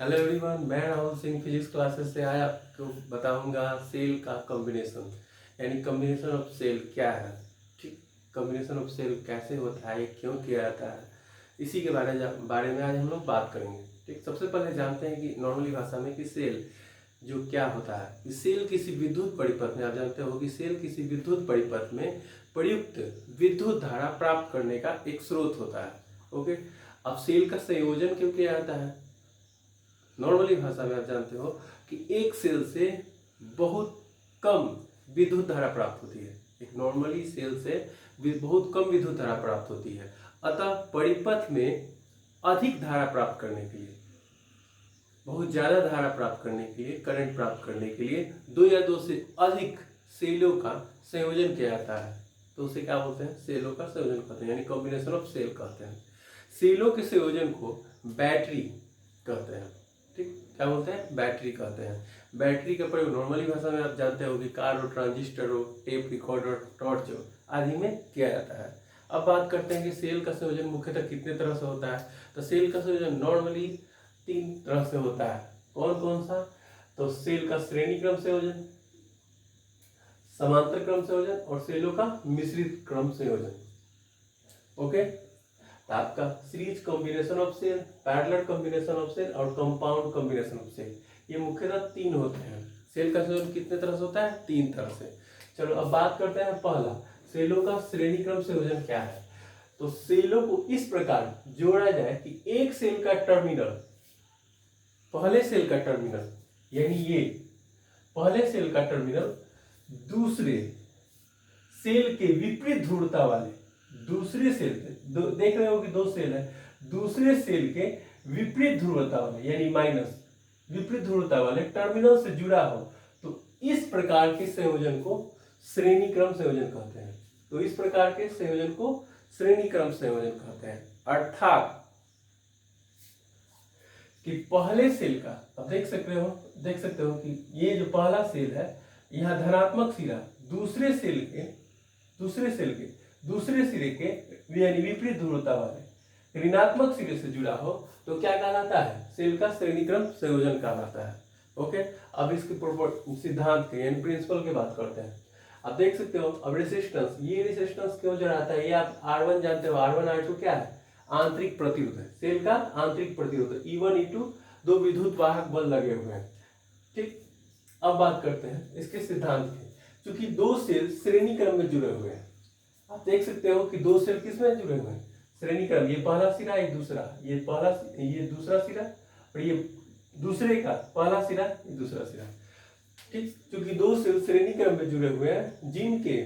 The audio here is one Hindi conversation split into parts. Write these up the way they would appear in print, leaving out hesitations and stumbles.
हेलो एवरीवन, मैं राहुल सिंह फिजिक्स क्लासेस से आया आपको बताऊंगा सेल का कॉम्बिनेशन यानी कॉम्बिनेशन ऑफ सेल क्या है। ठीक, कॉम्बिनेशन ऑफ सेल कैसे होता है, ये क्यों किया जाता है, इसी के बारे में आज हम लोग बात करेंगे। ठीक, सबसे पहले जानते हैं कि नॉर्मली भाषा में कि सेल जो क्या होता है कि सेल किसी विद्युत परिपथ में, आप जानते हो कि सेल किसी विद्युत परिपथ में प्रयुक्त विद्युत धारा प्राप्त करने का एक स्रोत होता है। ओके, अब सेल का संयोजन क्यों किया जाता है? नॉर्मली भाषा में आप जानते हो कि एक सेल से बहुत कम विद्युत धारा प्राप्त होती है। एक नॉर्मली सेल से बहुत कम विद्युत धारा प्राप्त होती है, अतः परिपथ में अधिक धारा प्राप्त करने के लिए, बहुत ज़्यादा धारा प्राप्त करने के लिए, करंट प्राप्त करने के लिए दो या दो से अधिक सेलों का संयोजन किया जाता है। तो उसे क्या बोलते हैं? सेलों का संयोजन कहते हैं, यानी कॉम्बिनेशन ऑफ सेल कहते हैं। सेलों के संयोजन को बैटरी कहते हैं। ठीक, क्या बोलते हैं? बैटरी कहते हैं। बैटरी का प्रयोग नॉर्मली भाषा में आप जानते हो कि कार हो, ट्रांजिस्टर हो, टेप रिकॉर्डर, टॉर्च हो आदि में किया जाता है। अब बात करते हैं कि सेल का संयोजन मुख्यतः कितने तरह से होता है। तो सेल का संयोजन नॉर्मली 3 तरह से होता है। कौन कौन सा? तो सेल का श्रेणी क्रम संयोजन, समांतर क्रम संयोजन और सेलों का मिश्रित क्रम संयोजन। ओके, आपका series combination of cell, parallel combination of cell और कंपाउंड कॉम्बिनेशन ऑफ सेल, ये मुख्यतः 3 होते हैं। सेल का संयोजन कितने तरह से होता है? 3 तरह से। चलो अब बात करते हैं पहला, सेलों का श्रेणी क्रम संयोजन क्या है। तो सेलों को इस प्रकार जोड़ा जाए कि एक सेल का टर्मिनल, पहले सेल का टर्मिनल यानी ये पहले सेल का टर्मिनल दूसरे सेल के विपरीत ध्रुवता वाले दूसरे सेल के देख रहे हो कि 2 सेल है, दूसरे सेल के विपरीत ध्रुवता वाले यानी माइनस विपरीत ध्रुवता वाले टर्मिनल से जुड़ा हो, तो इस प्रकार के संयोजन को श्रेणी क्रम संयोजन कहते हैं। तो इस प्रकार के संयोजन को श्रेणी क्रम संयोजन कहते हैं। अर्थात कि पहले सेल का, अब देख सकते हो कि ये जो पहला सेल है, यहाँ धनात्मक सिरा दूसरे सिरे के यानी विपरीत ध्रुवता वाले ऋणात्मक सिरे से जुड़ा हो तो क्या कहलाता है? सेल का श्रेणी क्रम संयोजन कहलाता है। ओके, अब इसके सिद्धांत के यानी प्रिंसिपल की बात करते हैं। आप देख सकते हो अब रेसिस्टेंस, ये रेसिस्टेंस क्यों जोड़ाता है? ये आप R1 जानते हो, R1 R2 क्या है? आंतरिक प्रतिरोध है, सेल का आंतरिक प्रतिरोध। E1 E2 दो विद्युत वाहक बल लगे हुए हैं। ठीक, अब बात करते हैं इसके सिद्धांत की। क्योंकि 2 सेल श्रेणी क्रम में जुड़े हुए हैं, आप देख सकते हो कि 2 सेल किस में जुड़े हुए हैं? श्रेणी क्रम। ये पहला सिरा, ये दूसरा, ये दूसरा सिरा और ये दूसरे का पहला सिरा, ये दूसरा सिरा। ठीक, क्योंकि 2 सेल श्रेणी क्रम में जुड़े हुए हैं जिनके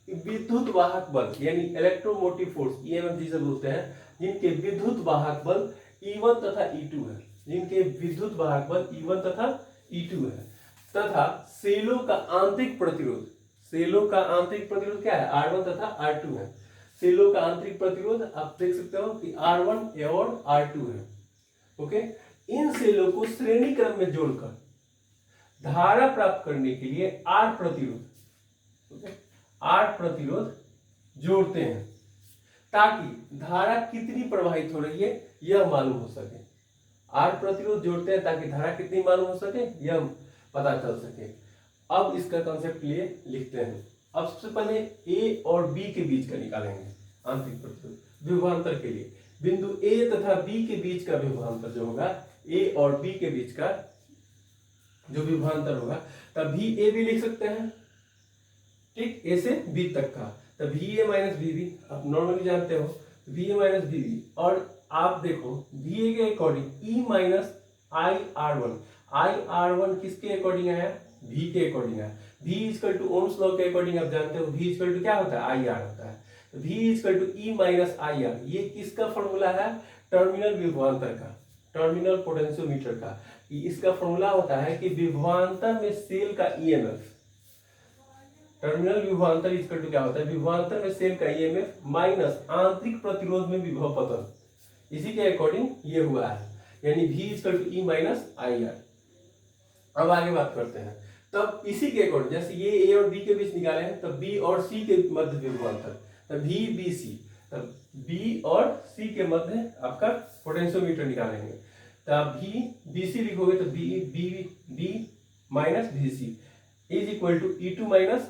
विद्युत वाहक बल यानी इलेक्ट्रोमोटिव फोर्स EMF जिसे बोलते हैं, जिनके विद्युत वाहक बल E1 तथा E2 है, जिनके विद्युत वाहक बल E1 तथा E2 है, तथा सेलों का आंतरिक प्रतिरोध, सेलों का आंतरिक प्रतिरोध क्या है? R1 तथा R2 है। सेलों का आंतरिक प्रतिरोध आप देख सकते हो कि R1 और R2 है। ओके, इन सेलों को श्रेणी क्रम में जोड़कर धारा प्राप्त करने के लिए R प्रतिरोध जोड़ते हैं ताकि धारा कितनी प्रवाहित हो रही है यह मालूम हो सके। R प्रतिरोध जोड़ते हैं ताकि धारा कितनी मालूम हो सके, यह पता चल सके। अब इसका कंसेप्ट लिए लिखते हैं। अब सबसे पहले A और B के बीच का निकालेंगे आंतरिक प्रतिरोध। विभवांतर के लिए बिंदु A तथा B के बीच का विभवांतर जो होगा, A और B के बीच का जो विभवांतर होगा, तब VA भी लिख सकते हैं। ठीक, A से B तक का, तब VA माइनस VB आप नॉर्मली जानते हो, VA माइनस VB। और आप देखो VA के according E minus I R1 किसके अकॉर्डिंग आया? V के अकॉर्डिंग आया। V equal to ohm's law के अकॉर्डिंग आप जानते हो V इक्वल टू क्या होता है? IR होता है। तो V equal to E minus IR, ये किसका फॉर्मूला है? टर्मिनल विभवांतर का, टर्मिनल पोटेंशियोमीटर का। इसका फॉर्मूला होता है कि विभवांतर में सेल का EMF, टर्मिनल विभवांतर इक्वल टू क्या होता है? विभवांतर में सेल का EMF माइनस आंतरिक प्रतिरोध में विभव पतन, इसी के अकॉर्डिंग ये हुआ है, यानी V equal to E minus IR। अब आगे बात करते हैं। तब इसी के अकॉर्डिंग, जैसे ये A और B के बीच निकाले हैं, तब B और C के मध्य विभवांतर, तब VBC, तब B और C के मध्य आपका पोटेंशियोमीटर निकालेंगे। तो आप भी BC लिखोगे तो b minus BC is equal to E2 minus,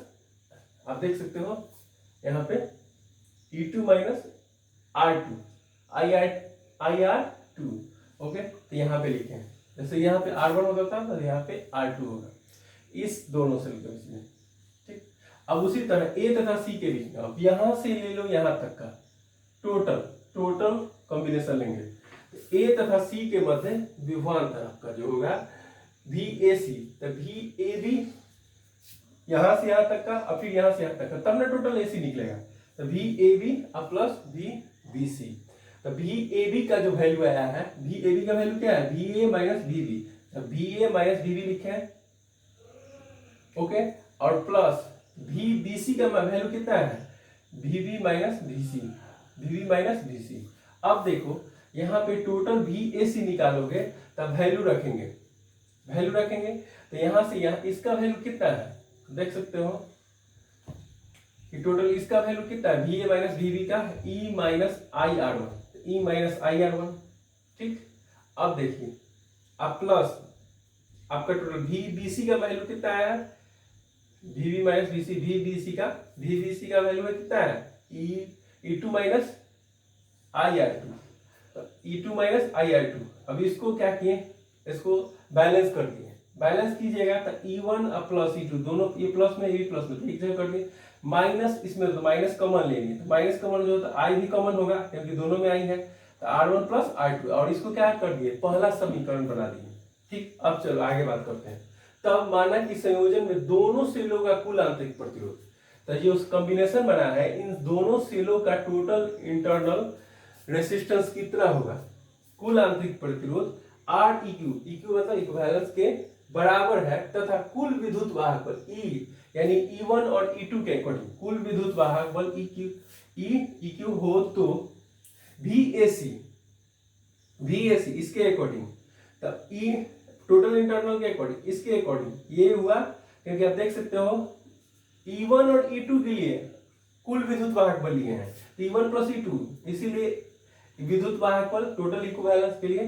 आप देख सकते हो यहाँ पे E2 minus R2 IR2। Okay, तो यहाँ पे लिखे हैं, जैसे यहाँ पे R1 होता था तो यहाँ पे R2 होगा, इस दोनों से के बीच में। ठीक, अब उसी तरह A तथा C के बीच में, अब यहाँ से ले लो यहाँ तक का टोटल कॉम्बिनेशन लेंगे। A तथा C के मध्य विभवांतर आपका जो होगा VAC, तो VAB यहाँ से यहाँ तक का और फिर यहाँ से यहाँ तक का, तब ना टोटल AC निकलेगा। तो VAB प्लस VBC, तो VAB का जो वैल्यू आया है, VAB का वैल्यू क्या है, VA माइनस VB, तो VA माइनस VB लिखे हैं। ओके, और प्लस VBC का वैल्यू कितना है, VB माइनस VC। अब देखो यहाँ पे टोटल VAC निकालोगे तब वैल्यू रखेंगे, तो यहाँ से यहाँ इसका वैल्यू कितना है, देख सकते हो कि टोटल इसका वैल्यू कितना है, VA माइनस VB का E माइनस IR1। ठीक, अब देखिए अब प्लस आपका टोटल VBC का वैल्यू कितना आया, VB माइनस VBC का वैल्यू है कितना है, E2 माइनस IR2। अब इसको क्या किए, इसको बैलेंस कर दिए, बैलेंस कीजिएगा तो E1 प्लस E2 दोनों, ये प्लस में ये भी प्लस में एक जगह कर दिए, माइनस इसमें तो माइनस कॉमन लेंगे, तो माइनस कॉमन जो होता है I भी कॉमन होगा क्योंकि दोनों में I है, तो R1 प्लस R2, और इसको क्या कर दिए, पहला समीकरण बना दिए। ठीक, अब चलो आगे बात करते हैं। तब माना कि संयोजन में दोनों सेलों का कुल आंतरिक प्रतिरोध, तो ये उस कॉम्बिनेशन बना है, इन दोनों सेलों का टोटल इंटरनल रेसिस्टेंस कितना होगा, कुल आंतरिक प्रतिरोध Req मतलब इक्विवेलेंस के बराबर है, तथा कुल विद्युत वाहक बल E यानी E1 और E2 के अकॉर्डिंग कुल विद्युत वाहक बल EQ हो तो VAC इसके अकॉर्डिंग, तब E टोटल इंटरनल के अकॉर्डिंग, इसके अकॉर्डिंग ये हुआ, क्योंकि आप देख सकते हो E1 और E2 के लिए कुल विद्युत वाहक बल लिए हैं, तो E1 प्लस E2, इसीलिए विद्युत वाहक बल टोटल इक्विवेलेंस के लिए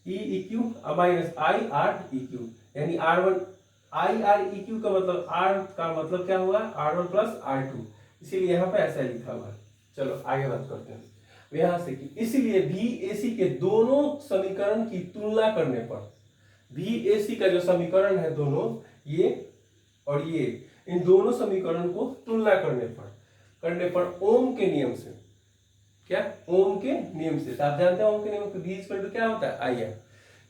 EEQ माइनस IREQ, यानी IREQ का मतलब R का मतलब क्या हुआ, R1 प्लस R2, इसीलिए यहाँ पे ऐसा लिखा हुआ है। चलो आगे बात करते हैं यहाँ से कि इसलिए VAC के दोनों समीकरण की तुलना करने पर, VAC का जो समीकरण है दोनों ये और ये, इन दोनों समीकरण को तुलना करने पर ओम के नियम से, क्या ओम के नियम से, तो आप जानते हैं ओम के नियम से V इक्वल टू क्या होता है IR।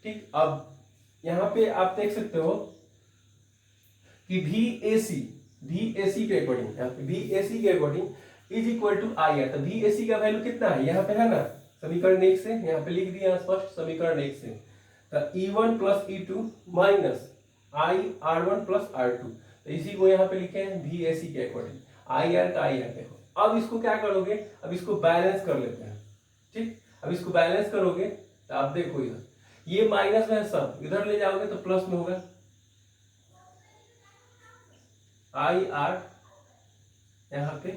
ठीक, अब यहाँ पे आप देख सकते हो कि VAC के अकॉर्डिंग, यहाँ पे VAC के according is equal to IR, तो VAC का वैल्यू कितना है, यहाँ पे है ना समीकरण 1 से, यहाँ पे लिख दिया स्पष्ट समीकरण 1 से, तो E1 plus E2 minus IR1 plus R2, तो इसी को यहाँ पे लिखे हैं VAC के अकॉर्डिंग, IR का IR के। अब इसको क्या करोगे, अब इसको बैलेंस कर लेते हैं। ठीक, अब इसको बैलेंस करोगे तो आप देखो इधर ये माइनस में है, सब इधर ले जाओगे तो प्लस में होगा, IR यहाँ पे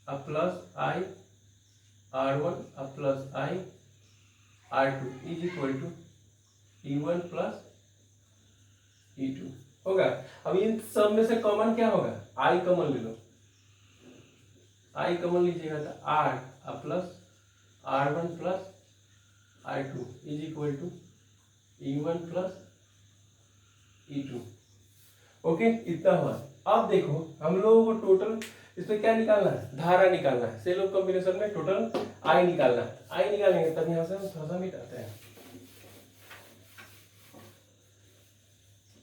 अब प्लस IR1 अब plus IR2 is equal to E1 plus E2 होगा। अब इन सब में से कॉमन क्या होगा, I कॉमन ले लो, I कॉमन लीजिएगा तो R अब plus R1 plus R2 is equal to E1 plus E2। Okay, इतना हुआ। अब देखो हम लोगों को टोटल इसमें क्या निकालना है, धारा निकालना है, सेल ऑफ कॉम्बिनेशन में टोटल I निकालना है, I निकालेंगे तब यहाँ से हम थोड़ा सा मिटाते हैं।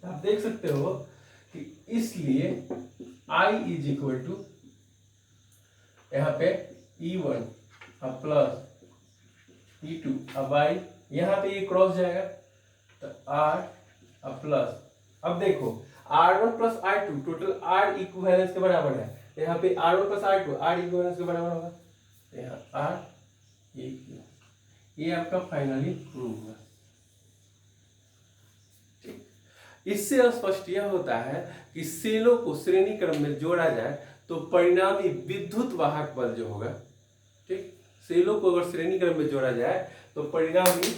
आप देख सकते हो कि इसलिए I इज इक्वल टू यहाँ पे E1 अब प्लस E2 अब I, यहाँ पे ये क्रॉस जाएगा तो R अब प्लस, अब देखो R1 plus R2 total R equivalence के बराबर है, यहाँ पे R1 plus R2 R equivalence के बराबर होगा, तो यहाँ R ये आपका फाइनली प्रूव हुआ। इससे स्पष्ट यह होता है कि सेलों को श्रेणी क्रम में जोड़ा जाए तो परिणामी विद्युत वाहक बल जो होगा, ठीक, सेलों को अगर श्रेणी क्रम में जोड़ा जाए तो परिणामी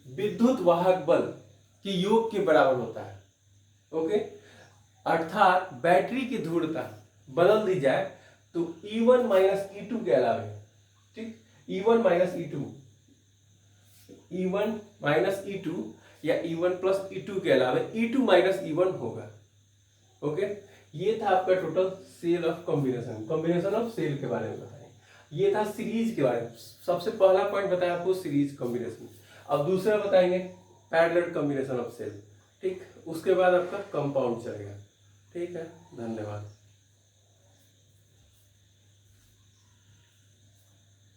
विद्युत वाहक बल के योग के बराबर होता है। ओके, अर्थात बैटरी की ध्रुवता बदल दी जाए तो E1 माइनस E2 के अलावे, ठीक, E1 minus E2, E1 minus E2 या E1 प्लस E2 के अलावे E2 माइनस E1 होगा। ओके, ये था आपका total cell of combination, combination of cell के बारे में बताएं। ये था सीरीज के बारे में, सबसे पहला पॉइंट बताया आपको सीरीज कॉम्बिनेशन। अब दूसरा बताएंगे पैरेलल कॉम्बिनेशन ऑफ सेल, ठीक, उसके बाद आपका कंपाउंड चलेगा। ठीक है, धन्यवाद।